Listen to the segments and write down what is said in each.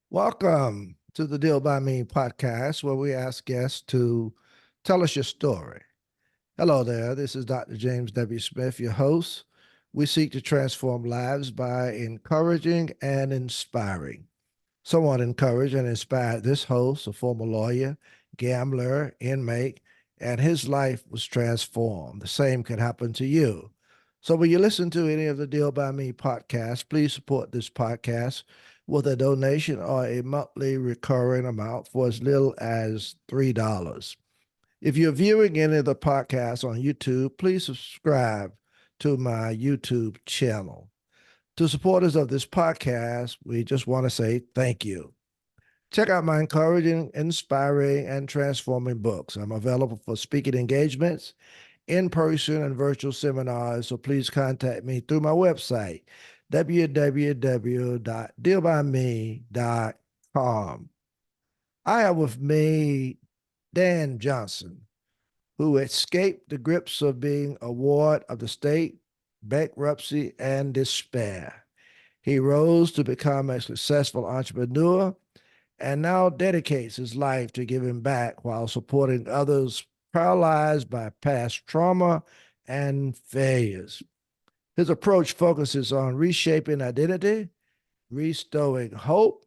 Welcome to the Deal by Me podcast, where we ask guests to tell us your story. Hello there. This is Dr. James W. Smith, your host. We seek to transform lives by encouraging and inspiring. Somewhat encouraged and inspired this host, a former lawyer, gambler, inmate, and his life was transformed. The same can happen to you. So when you listen to any of the Deal by Me podcasts, please support this podcast with a donation or a monthly recurring amount for as little as $3. If you're viewing any of the podcasts on YouTube, please subscribe to my YouTube channel. To supporters of this podcast, we just want to say thank you. Check out my encouraging, inspiring, and transforming books. I'm available for speaking engagements, in person, and virtual seminars. So please contact me through my website, www.dealbyme.com. I have with me Dan Johnson, who escaped the grips of being a ward of the state, bankruptcy, and despair. He rose to become a successful entrepreneur and now dedicates his life to giving back while supporting others paralyzed by past trauma and failures. His approach focuses on reshaping identity, restoring hope,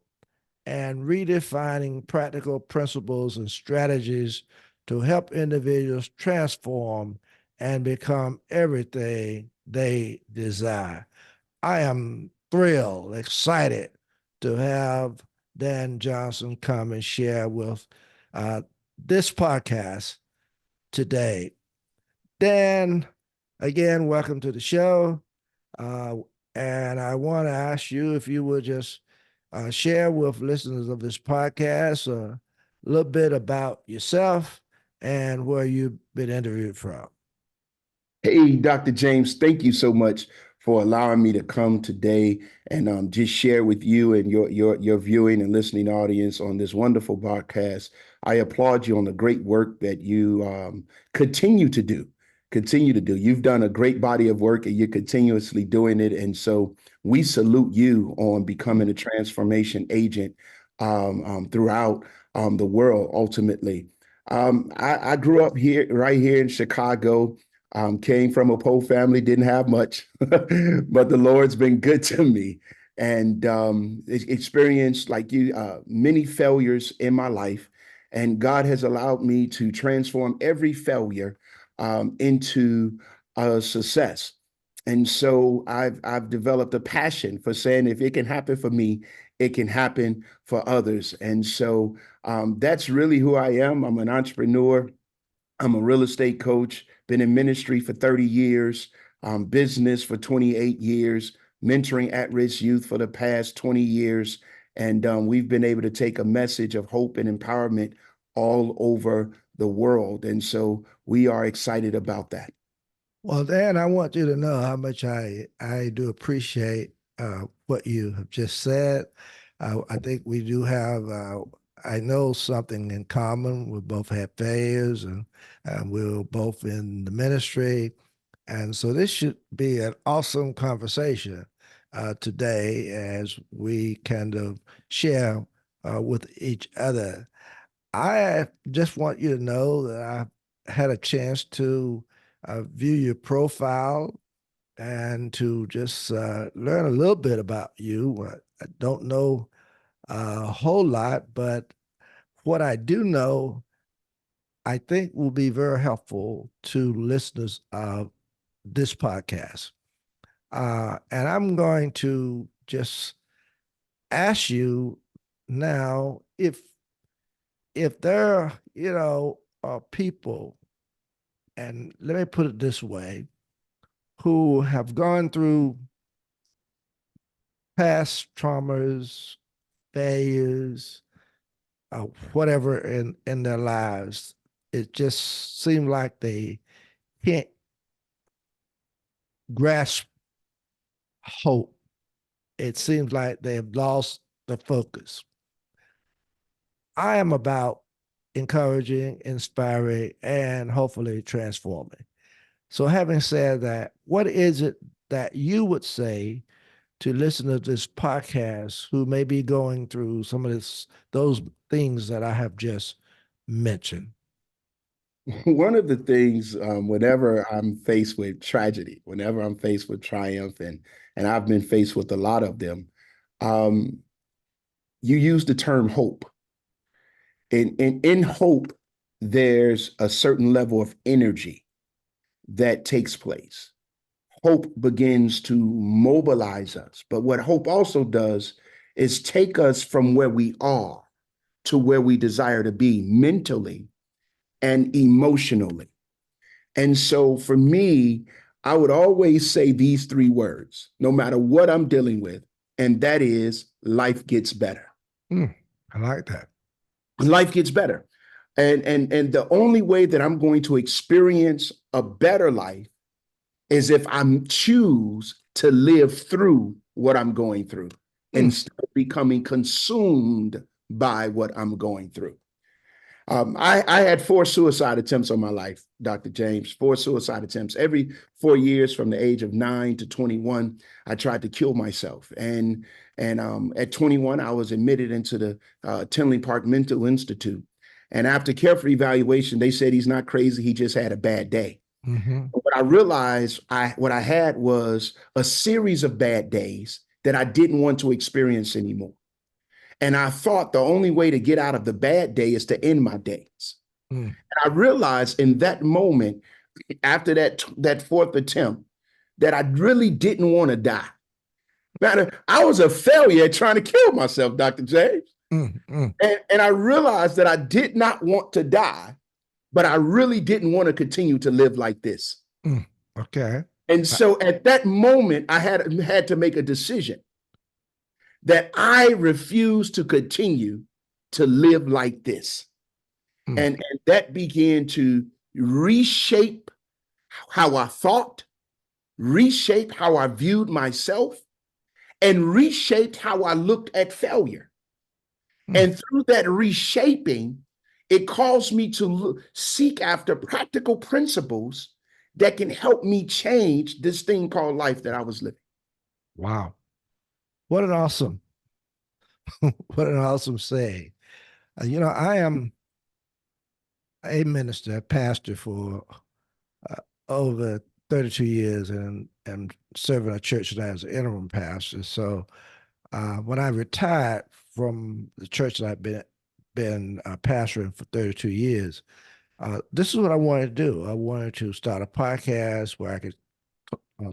and redefining practical principles and strategies to help individuals transform and become everything they desire. I am thrilled, excited to have Dan Johnson come and share with uh, this podcast today. Dan, again, welcome to the show. Uh, and I want to ask you if you would just share with listeners of this podcast a little bit about yourself and where you've been interviewed from. Hey, Dr. James, thank you so much for allowing me to come today and just share with you and your viewing and listening audience on this wonderful podcast. I applaud you on the great work that you continue to do. Continue to do. You've done a great body of work and you're continuously doing it. And so we salute you on becoming a transformation agent throughout the world ultimately. I grew up here, right here in Chicago. Came from a poor family, didn't have much, but the Lord's been good to me and experienced like you many failures in my life. And God has allowed me to transform every failure into a success. And so I've developed a passion for saying if it can happen for me, it can happen for others. And so that's really who I am. I'm an entrepreneur. I'm a real estate coach, been in ministry for 30 years, business for 28 years, mentoring at-risk youth for the past 20 years. And we've been able to take a message of hope and empowerment all over the world. And so we are excited about that. Well, Dan, I want you to know how much I do appreciate what you have just said. I think we do have, I know something in common. We both had failures and we're both in the ministry. And so this should be an awesome conversation today as we kind of share with each other. I just want you to know that I had a chance to view your profile and to just learn a little bit about you. I don't know a whole lot, but what I do know, I think will be very helpful to listeners of this podcast. And I'm going to just ask you now if there, are people, and let me put it this way, who have gone through past traumas, failures, whatever in their lives. It just seemed like they can't grasp hope. It seems like they have lost the focus. I am about encouraging, inspiring, and hopefully transforming. So, having said that, what is it that you would say to listen to this podcast who may be going through some of those things that I have just mentioned? One of the things, whenever I'm faced with tragedy, whenever I'm faced with triumph, and I've been faced with a lot of them, um, you use the term hope. In hope, there's a certain level of energy that takes place. Hope begins to mobilize us. But what hope also does is take us from where we are to where we desire to be mentally and emotionally. And so for me, I would always say these three words, no matter what I'm dealing with, and that is life gets better. Mm, I like that. Life gets better. And the only way that I'm going to experience a better life is if I choose to live through what I'm going through Mm, instead of becoming consumed by what I'm going through. I had 4 suicide attempts on my life, Dr. James, 4 suicide attempts. Every 4 years from the age of 9 to 21, I tried to kill myself. And at 21, I was admitted into the Tinley Park Mental Institute. And after careful evaluation, they said he's not crazy. He just had a bad day. mm-hmm, What I realized, what I had was a series of bad days that I didn't want to experience anymore. And I thought the only way to get out of the bad day is to end my days. mm, And I realized in that moment, after that fourth attempt, that I really didn't want to die. Matter, I was a failure at trying to kill myself, Dr. James. mm, mm, And I realized that I did not want to die, but I really didn't want to continue to live like this. mm. Okay. And I, so at that moment, I had to make a decision that I refuse to continue to live like this. mm, And that began to reshape how I thought, reshape how I viewed myself, and reshaped how I looked at failure. mm. And through that reshaping, it caused me to seek after practical principles that can help me change this thing called life that I was living. Wow. What an awesome, what an awesome saying. I am a minister, a pastor for uh, over 32 years and serving a church now as an interim pastor. So when I retired from the church that I've been pastoring for 32 years, this is what I wanted to do. I wanted to start a podcast where I could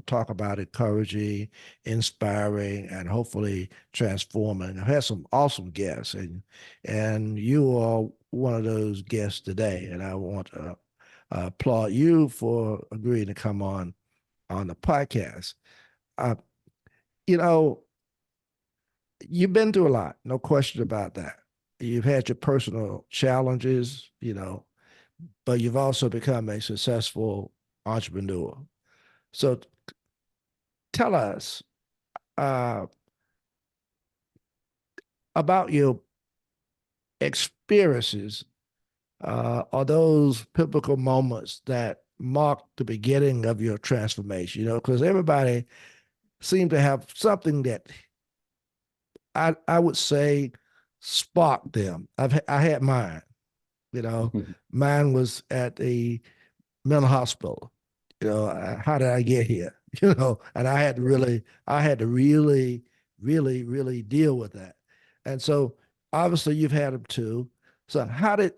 talk about encouraging, inspiring, and hopefully transforming. I've had some awesome guests, and you are one of those guests today. And I want to applaud you for agreeing to come on the podcast. Uh, you know, you've been through a lot, no question about that. You've had your personal challenges, but you've also become a successful entrepreneur. So tell us uh, about your experiences or those pivotal moments that marked the beginning of your transformation, because everybody seemed to have something that I would say sparked them. I had mine, you know, mine was at the mental hospital. How did I get here? And I had to really, really, really deal with that. And so obviously you've had them too. So how did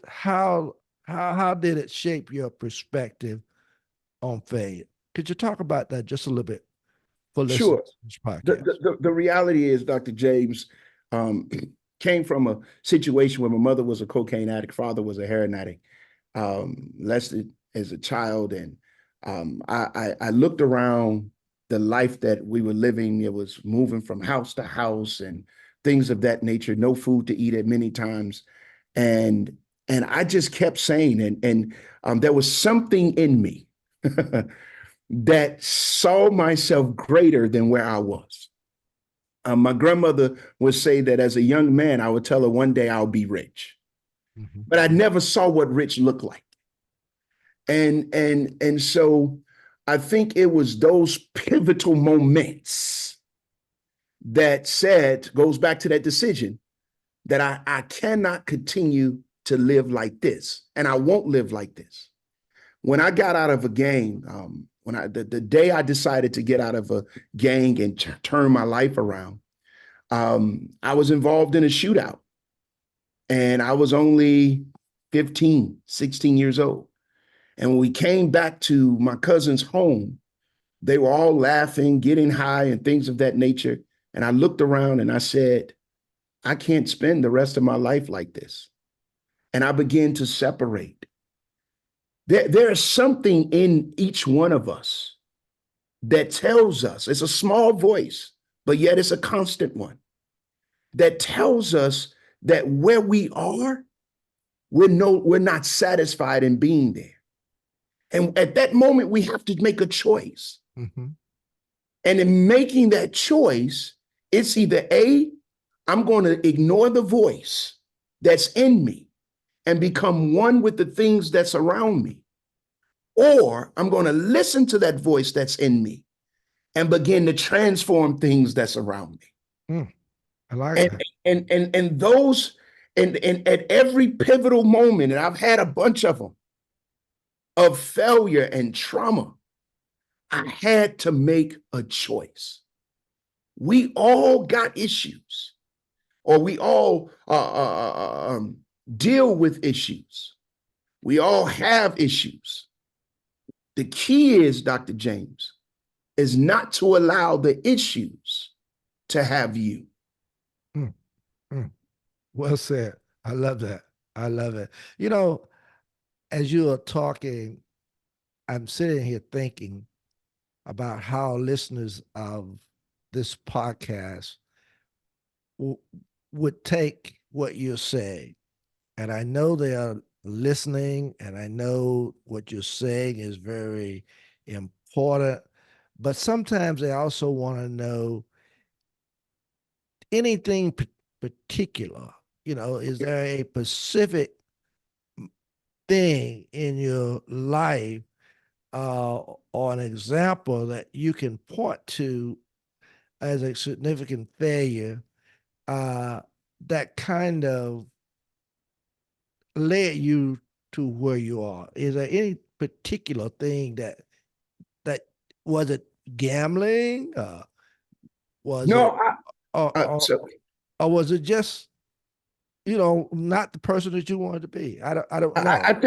it shape your perspective on failure? Could you talk about that just a little bit for listeners Sure. to this The, podcast? the reality is, Dr. James, um, came from a situation where my mother was a cocaine addict, father was a heroin addict, molested as a child. And I looked around the life that we were living. It was moving from house to house and things of that nature, no food to eat at many times. And and I just kept saying, and there was something in me that saw myself greater than where I was. My grandmother would say that as a young man, I would tell her one day I'll be rich, Mm-hmm. but I never saw what rich looked like. And so I think it was those pivotal moments that said, goes back to that decision that I cannot continue to live like this, and I won't live like this. When I got out of a gang, when the day I decided to get out of a gang and turn my life around, I was involved in a shootout, and I was only 15, 16 years old. And when we came back to my cousin's home, they were all laughing, getting high, and things of that nature. And I looked around and I said, I can't spend the rest of my life like this. And I began to separate. There is something in each one of us that tells us, it's a small voice, but yet it's a constant one, that tells us that where we are, we're not satisfied in being there. And at that moment, we have to make a choice. Mm-hmm. And in making that choice, it's either A, I'm going to ignore the voice that's in me and become one with the things that's around me, or I'm going to listen to that voice that's in me and begin to transform things that's around me. I like And that. and those and at every pivotal moment, and I've had a bunch of them, of failure and trauma, I had to make a choice. We all got issues, or we all deal with issues. We all have issues. The key is, Dr. James, is not to allow the issues to have you. Mm, mm. Well said. I love that. I love it. You know, as you are talking, I'm sitting here thinking about how listeners of this podcast w- would take what you're saying. And I know they are listening, and I know what you're saying is very important. But sometimes they also want to know anything particular. You know, is there a specific thing in your life or an example that you can point to as a significant failure uh, that kind of led you to where you are? Is there any particular thing that was it gambling? Was No, it or, or so or was it just not the person that you wanted to be? I don't I know.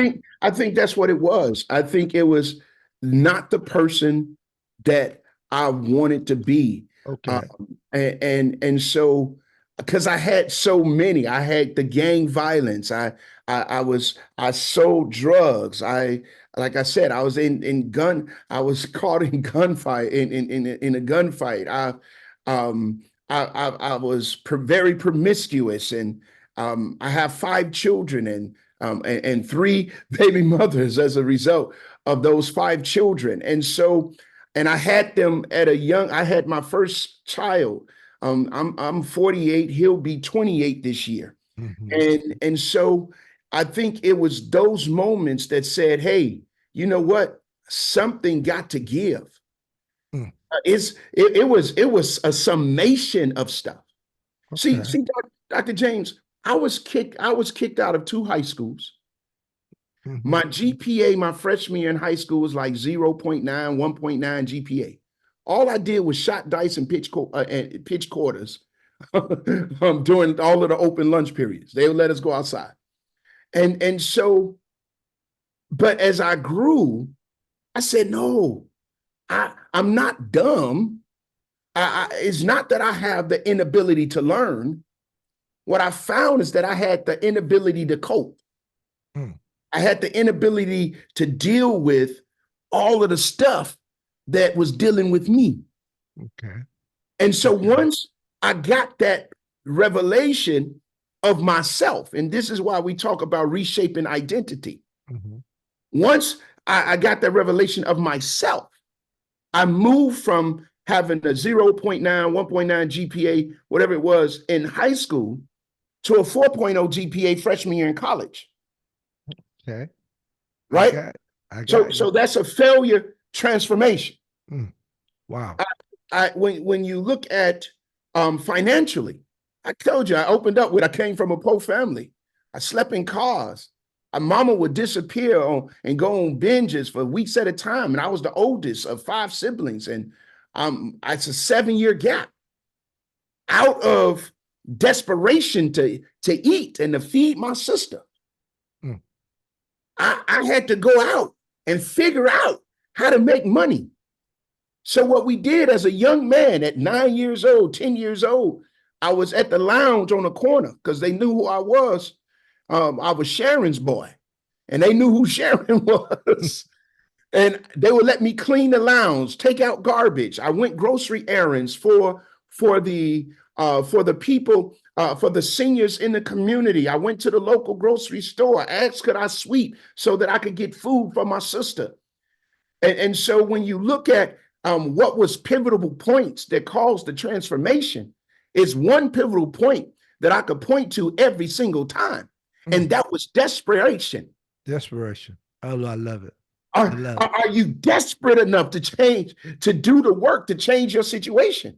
think that's what it was. I think it was not the person that I wanted to be, Okay. and so because I had so many, I had the gang violence. I sold drugs. Like I said, I was in gun. I was caught in gunfight in a gunfight. I was very promiscuous, and I have 5 children, and 3 baby mothers as a result of those 5 children. And so, and I had them at a young, I had my first child. I'm 48, he'll be 28 this year. Mm-hmm. And so I think it was those moments that said, hey, you know what? Something got to give. Mm. It was a summation of stuff. Okay. See, Dr. James, I was kicked out of 2 high schools. Mm-hmm. My GPA, my freshman year in high school was like 0.9, 1.9 GPA. All I did was shot dice and pitch quarters during all of the open lunch periods. They would let us go outside. And so, but as I grew, I said, no, I'm not dumb. It's not that I have the inability to learn. What I found is that I had the inability to cope. Mm. I had the inability to deal with all of the stuff that was dealing with me. Okay. And so Okay. once I got that revelation of myself, and this is why we talk about reshaping identity. Mm-hmm. Once I got that revelation of myself, I moved from having a 0.9, 1.9 GPA, whatever it was in high school, to a 4.0 GPA freshman year in college, Okay. I right? got I So, got you. so that's a failure transformation. Mm. Wow. When you look at Financially, I told you I opened up when I came from a poor family. I slept in cars. My mama would disappear and go on binges for weeks at a time, and I was the oldest of 5 siblings, and it's a 7 year gap out of desperation to eat and to feed my sister. Mm. I had to go out and figure out how to make money. So what we did as a young man at 9 years old, 10 years old, I was at the lounge on the corner because they knew who I was. I was Sharon's boy, and they knew who Sharon was. And they would let me clean the lounge, take out garbage. I went grocery errands for the people, for the seniors in the community. I went to the local grocery store, asked could I sweep so that I could get food for my sister. And so when you look at what was pivotal points that caused the transformation, is one pivotal point that I could point to every single time, and that was desperation. Desperation. Oh, I love it. I Are, love it. are you desperate enough to change, to do the work, to change your situation?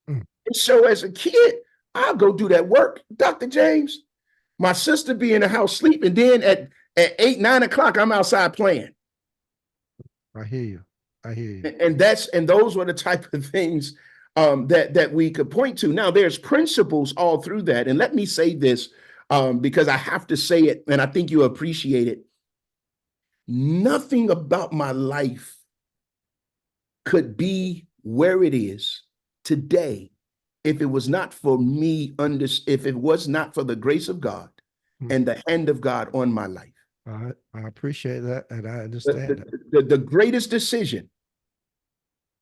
Mm. And so as a kid, I'll go do that work. Dr. James, my sister be in the house sleeping. Then at 8, 9 o'clock, I'm outside playing. I hear you. I hear you. And those were the type of things that we could point to. Now, there's principles all through that. And let me say this because I have to say it, and I think you appreciate it. Nothing about my life could be where it is today if it was not for me, if it was not for the grace of God and the hand of God on my life. I appreciate that, and I understand the greatest decision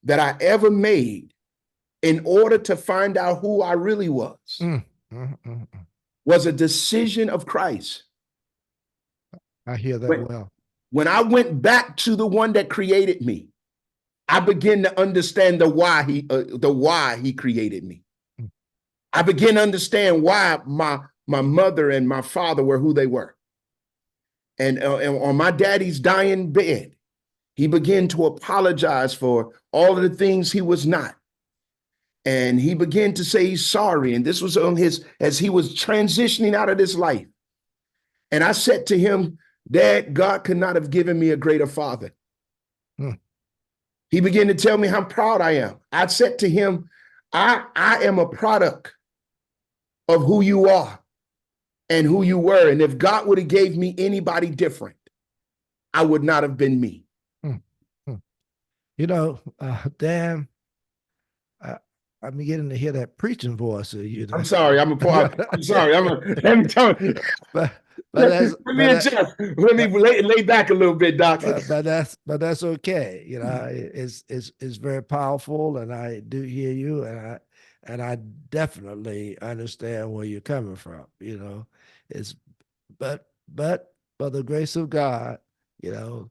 that I ever made in order to find out who I really was was a decision of Christ. I hear that well. When I went back to the one that created me, I began to understand the why he created me. I began to understand why my mother and my father were who they were. And on my daddy's dying bed, he began to apologize for all of the things he was not. And he began to say he's sorry. And this was on as he was transitioning out of this life. And I said to him, Dad, God could not have given me a greater father. He began to tell me how proud I am. I said to him, I am a product of who you are and who you were. And if God would have gave me anybody different, I would not have been me. You know, Dan, I'm beginning to hear that preaching voice. You know? I'm sorry. I'm sorry. Let me tell you. Let me lay back a little bit, Doctor. But that's okay. You know, it's very powerful, and I do hear you, and I definitely understand where you're coming from. You know, but by the grace of God, you know,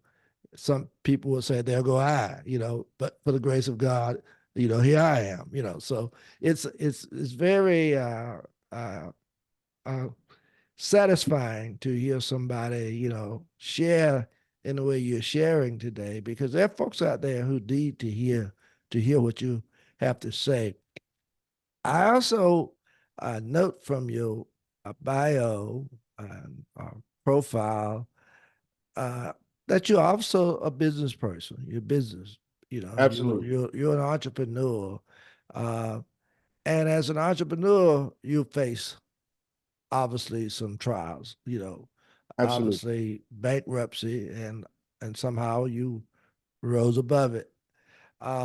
some people will say, there go I, you know, but for the grace of God, you know, here I am, you know. So it's very satisfying to hear somebody, you know, share in the way you're sharing today, because there are folks out there who need to hear what you have to say. I also note from your bio profile that you're also a business person. You're business, you know, Absolutely. you're an entrepreneur. And as an entrepreneur, you face obviously some trials, you know, Absolutely. obviously bankruptcy, and somehow you rose above it.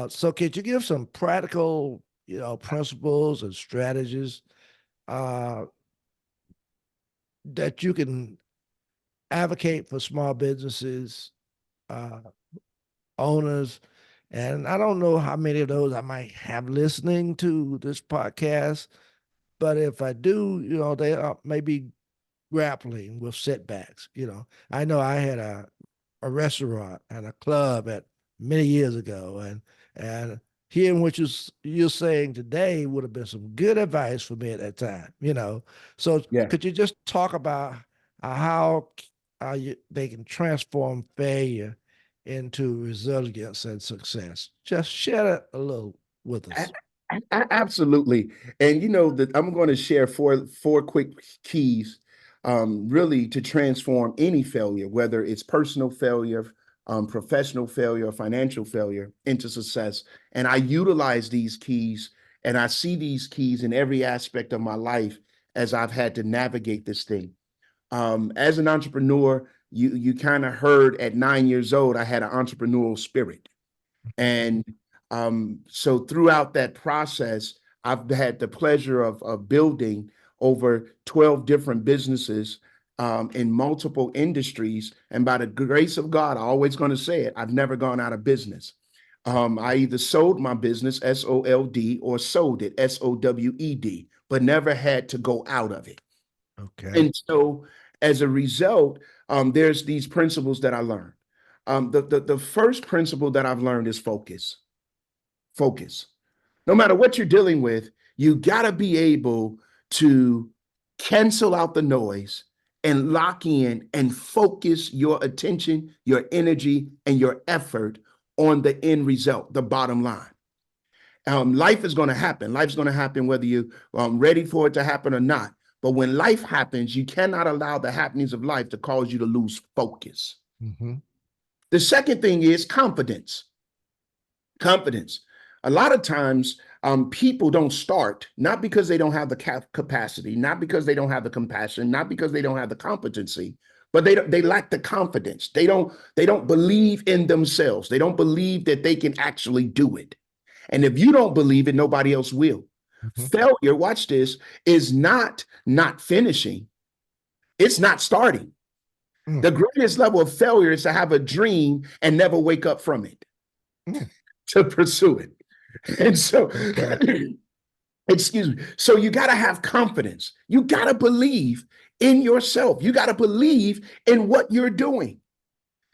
So could you give some practical, you know, principles and strategies that you can advocate for small businesses, uh, owners? And I don't know how many of those I might have listening to this podcast, but if I do, you know, they are maybe grappling with setbacks. You know, I know I had a restaurant and a club at many years ago, and hearing what you're saying today would have been some good advice for me at that time. You know, so Yeah. could you just talk about how they can transform failure into resilience and success? Just share it a little with us. Absolutely. And you know that I'm going to share four quick keys, really to transform any failure, whether it's personal failure, professional failure, or financial failure, into success. And I utilize these keys, and I see these keys in every aspect of my life as I've had to navigate this thing. As an entrepreneur, you kind of heard at 9 years old, I had an entrepreneurial spirit. And so throughout that process, I've had the pleasure of building over 12 different businesses in multiple industries. And by the grace of God, I'm always going to say it, I've never gone out of business. I either sold my business, SOLD, or sold it, SOWED, but never had to go out of it. Okay. And so as a result, there's these principles that I learned. The first principle that I've learned is focus. Focus. No matter what you're dealing with, you got to be able to cancel out the noise and lock in and focus your attention, your energy, and your effort on the end result, the bottom line. Life is going to happen. Life's going to happen whether you're ready for it to happen or not. But when life happens, you cannot allow the happenings of life to cause you to lose focus. Mm-hmm. The second thing is confidence. Confidence. A lot of times, people don't start not because they don't have the capacity, not because they don't have the compassion, not because they don't have the competency, but they lack the confidence. They don't believe in themselves. They don't believe that they can actually do it. And if you don't believe it, nobody else will. Mm-hmm. Failure, watch this, is not finishing. It's not starting. Mm. The greatest level of failure is to have a dream and never wake up from it, Mm. to pursue it. And so, Okay. excuse me. So you got to have confidence. You got to believe in yourself. You got to believe in what you're doing.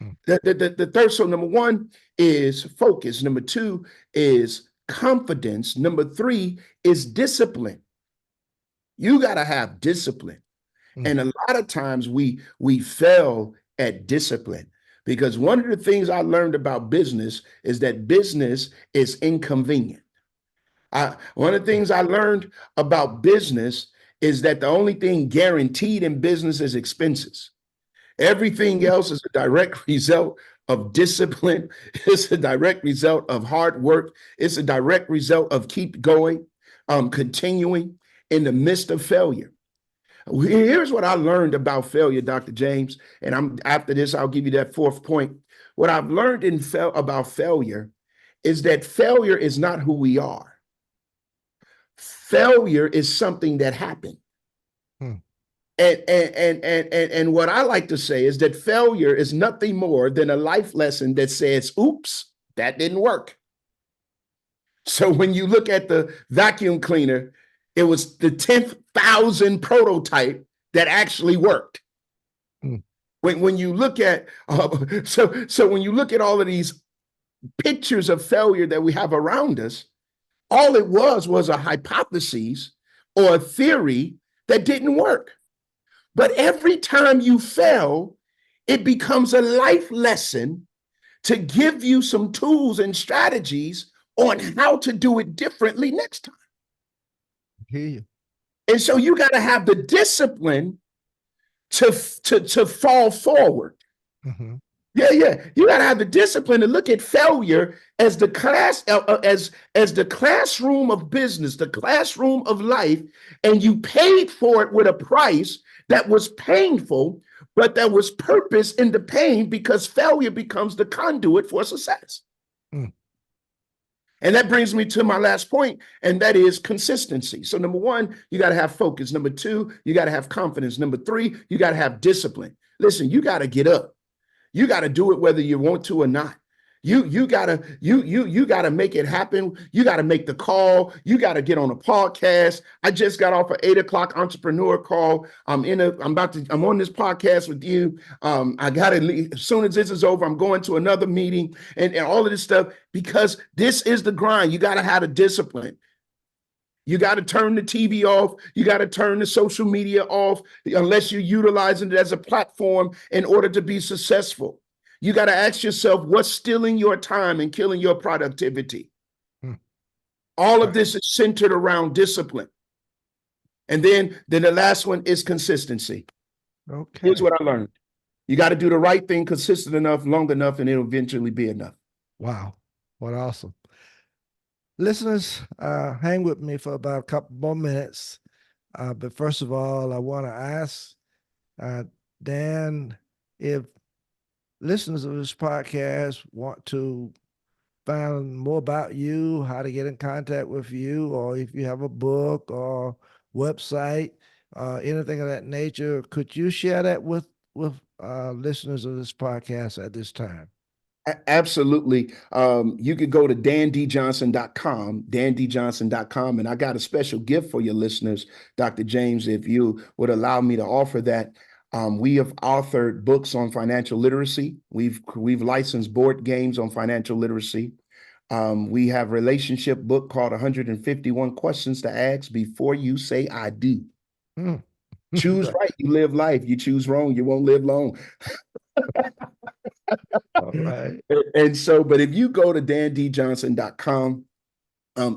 Mm. The third, so number one is focus. Number two is confidence. Number three is discipline. You got to have discipline. Mm. And a lot of times we fail at discipline because one of the things I learned about business is that business is inconvenient. One of the things I learned about business is that the only thing guaranteed in business is expenses. Everything else is a direct result of discipline. It's a direct result of hard work. It's a direct result of keep going, continuing in the midst of failure. Here's what I learned about failure, Dr. James, and I'm after this, I'll give you that fourth point. What I've learned about failure is that failure is not who we are. Failure is something that happened. Mm. And what I like to say is that failure is nothing more than a life lesson that says, oops, that didn't work. So when you look at the vacuum cleaner, it was the 10th,000 prototype that actually worked. Mm. When you look at so when you look at all of these pictures of failure that we have around us, all it was a hypothesis or a theory that didn't work. But every time you fail, it becomes a life lesson to give you some tools and strategies on how to do it differently next time. Hear you. And so you got to have the discipline to fall forward. Mm-hmm. Yeah. You got to have the discipline to look at failure as the as the classroom of business, the classroom of life, and you paid for it with a price that was painful, but there was purpose in the pain because failure becomes the conduit for success. Mm. And that brings me to my last point, and that is consistency. So, number one, you got to have focus. Number two, you got to have confidence. Number three, you got to have discipline. Listen, you got to get up. You got to do it whether you want to or not. You gotta make it happen. You got to make the call. You got to get on a podcast. I just got off an 8 o'clock entrepreneur call. I'm on this podcast with you. I got to leave as soon as this is over. I'm going to another meeting and all of this stuff because this is the grind. You got to have a discipline. You got to turn the TV off. You got to turn the social media off unless you're utilizing it as a platform in order to be successful. You got to ask yourself what's stealing your time and killing your productivity. Hmm. All of Right. this is centered around discipline. And then the last one is consistency. Here's Okay. what I learned. You got to do the right thing consistent enough, long enough, and it'll eventually be enough. Wow. What awesome. Listeners, hang with me for about a couple more minutes. But first of all, I want to ask uh, Dan if listeners of this podcast want to find more about you, how to get in contact with you, or if you have a book or website, anything of that nature, could you share that with listeners of this podcast at this time? Absolutely. You could go to dandjohnson.com, dandjohnson.com, and I got a special gift for your listeners, Dr. James, if you would allow me to offer that. We have authored books on financial literacy. We've licensed board games on financial literacy. We have a relationship book called 151 Questions to Ask Before You Say I Do. Hmm. Choose right, you live life. You choose wrong, you won't live long. All right. And so, but if you go to dandjohnson.com,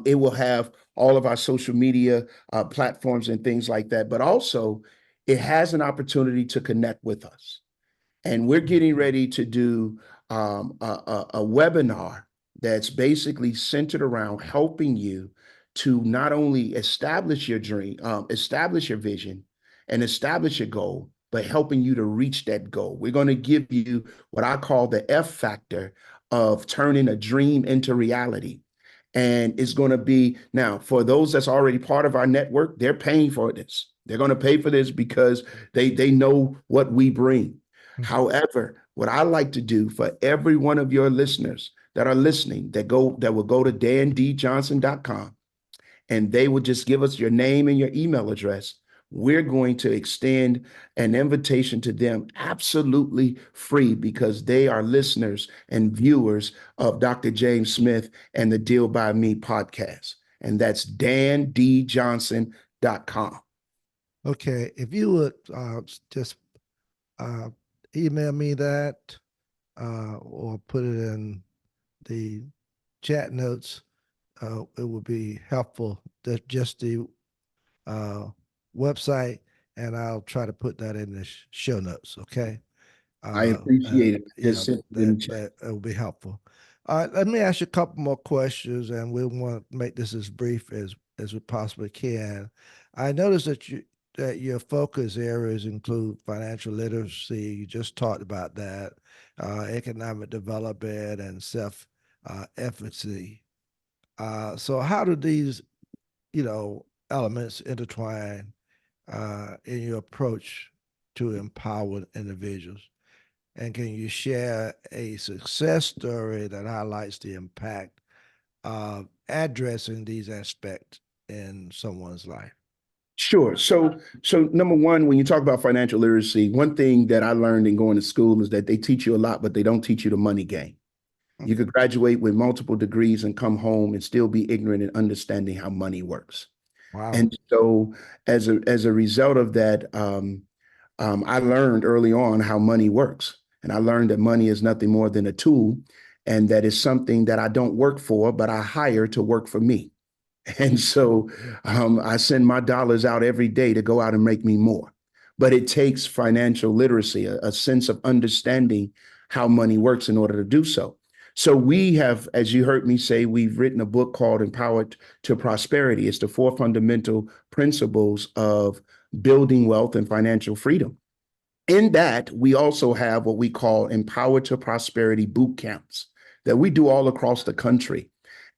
it will have all of our social media platforms and things like that. But also, it has an opportunity to connect with us. And we're getting ready to do a webinar that's basically centered around helping you to not only establish your dream, establish your vision, and establish your goal, but helping you to reach that goal. We're going to give you what I call the F factor of turning a dream into reality. And it's going to be now for those that's already part of our network, they're paying for this. They're going to pay for this because they know what we bring. However, what I like to do for every one of your listeners that are listening that will go to dandjohnson.com and they will just give us your name and your email address. We're going to extend an invitation to them absolutely free because they are listeners and viewers of Dr. James Smith and the Deal by Me podcast. And that's dandjohnson.com. Okay. If you would just uh, email me that or put it in the chat notes, it would be helpful. That just the uh, website, and I'll try to put that in the show notes. Okay. I appreciate it. Yeah, Just sent it in that the chat. that will be helpful. All right, let me ask you a couple more questions, and we want to make this as brief as we possibly can. I noticed that your focus areas include financial literacy. You just talked about that, economic development, and self efficacy. So, how do these elements intertwine in your approach to empower individuals? And can you share a success story that highlights the impact of addressing these aspects in someone's life? Sure. So number one, when you talk about financial literacy, one thing that I learned in going to school is that they teach you a lot, but they don't teach you the money game. You could graduate with multiple degrees and come home and still be ignorant in understanding how money works. Wow. And so, as a result of that, I learned early on how money works, and I learned that money is nothing more than a tool, and that is something that I don't work for, but I hire to work for me. And so I send my dollars out every day to go out and make me more. But it takes financial literacy, a sense of understanding how money works in order to do so. So we have, as you heard me say, we've written a book called Empowered to Prosperity. It's the four fundamental principles of building wealth and financial freedom. In that, we also have what we call Empowered to Prosperity boot camps that we do all across the country.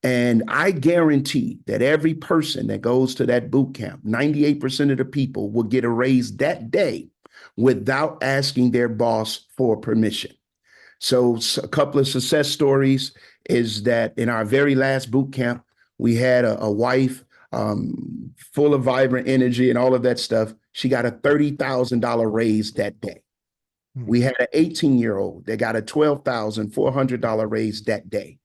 And I guarantee that every person that goes to that boot camp, 98% of the people will get a raise that day without asking their boss for permission. So, a couple of success stories is that in our very last boot camp, we had a wife full of vibrant energy and all of that stuff. She got a $30,000 raise that day. Hmm. We had an 18-year-old that got a $12,400 raise that day.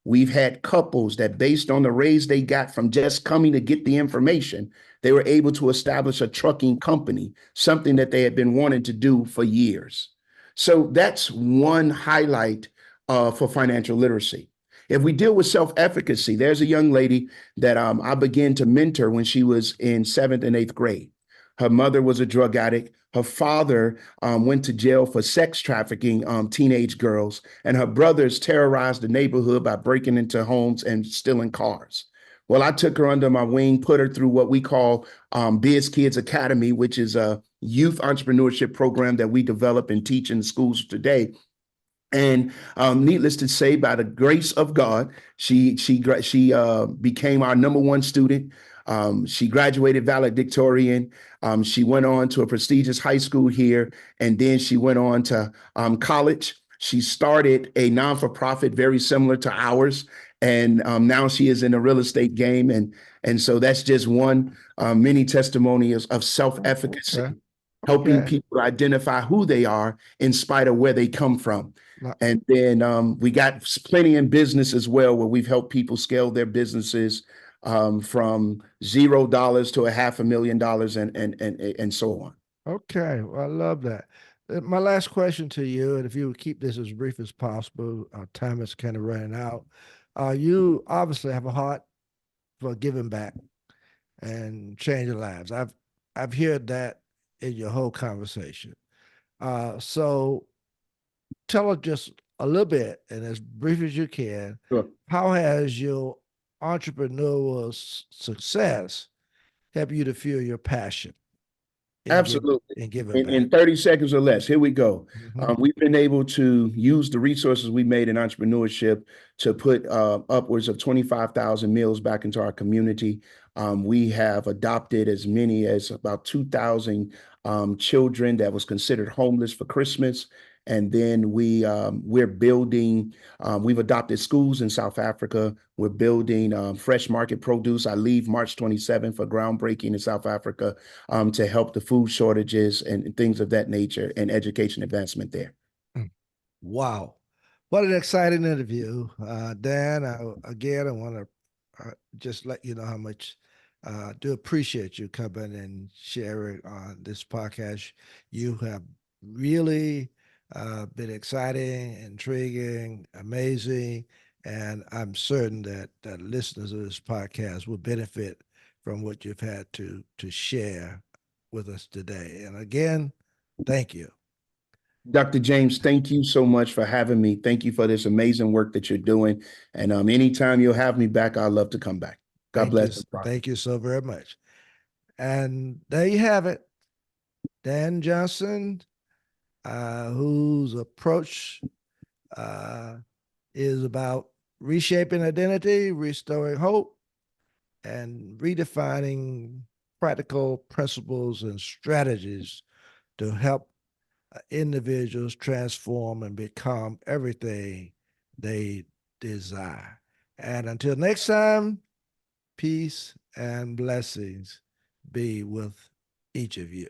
We've had couples that, based on the raise they got from just coming to get the information, they were able to establish a trucking company, something that they had been wanting to do for years. So that's one highlight for financial literacy. If we deal with self-efficacy, there's a young lady that I began to mentor when she was in seventh and eighth grade. Her mother was a drug addict. Her father went to jail for sex trafficking teenage girls, and her brothers terrorized the neighborhood by breaking into homes and stealing cars. Well, I took her under my wing, put her through what we call Biz Kids Academy, which is a youth entrepreneurship program that we develop and teach in schools today. And needless to say, by the grace of God, she became our number one student. She graduated valedictorian. She went on to a prestigious high school here, and then she went on to college. She started a non-for-profit very similar to ours, and now she is in the real estate game. And so that's just one mini testimony of self-efficacy, Okay. helping Okay. people identify who they are in spite of where they come from. Now, And then we got plenty in business as well, where we've helped people scale their businesses from $0 to $500,000 and so on. okay. Well, I love that. My last question to you, and if you would keep this as brief as possible, our time is kind of running out. You obviously have a heart for giving back and changing lives. I've heard that in your whole conversation. So tell us just a little bit, and as brief as you can, Sure. how has your entrepreneurial success helped you to feel your passion Absolutely. in giving In back? 30 seconds or less, here we go. Mhm. We've been able to use the resources we made in entrepreneurship to put upwards of 25,000 meals back into our community. We have adopted as many as about 2,000 children that was considered homeless for Christmas. And then we're building, we've adopted schools in South Africa. We're building fresh market produce. I leave March 27th for groundbreaking in South Africa to help the food shortages and things of that nature and education advancement there. Mm. Wow. What an exciting interview. Dan, again, I want to just let you know how much I do appreciate you coming and sharing on this podcast. You have really been exciting, intriguing, amazing, and I'm certain that listeners of this podcast will benefit from what you've had to share with us today. And again, thank you. Dr. James, thank you so much for having me. Thank you for this amazing work that you're doing. And anytime you'll have me back, I'd love to come back. God Thank you. bless and prosper. Thank you so very much. And there you have it. Dan Johnson, whose approach uh, is about reshaping identity, restoring hope, and redefining practical principles and strategies to help individuals transform and become everything they desire. And until next time, peace and blessings be with each of you.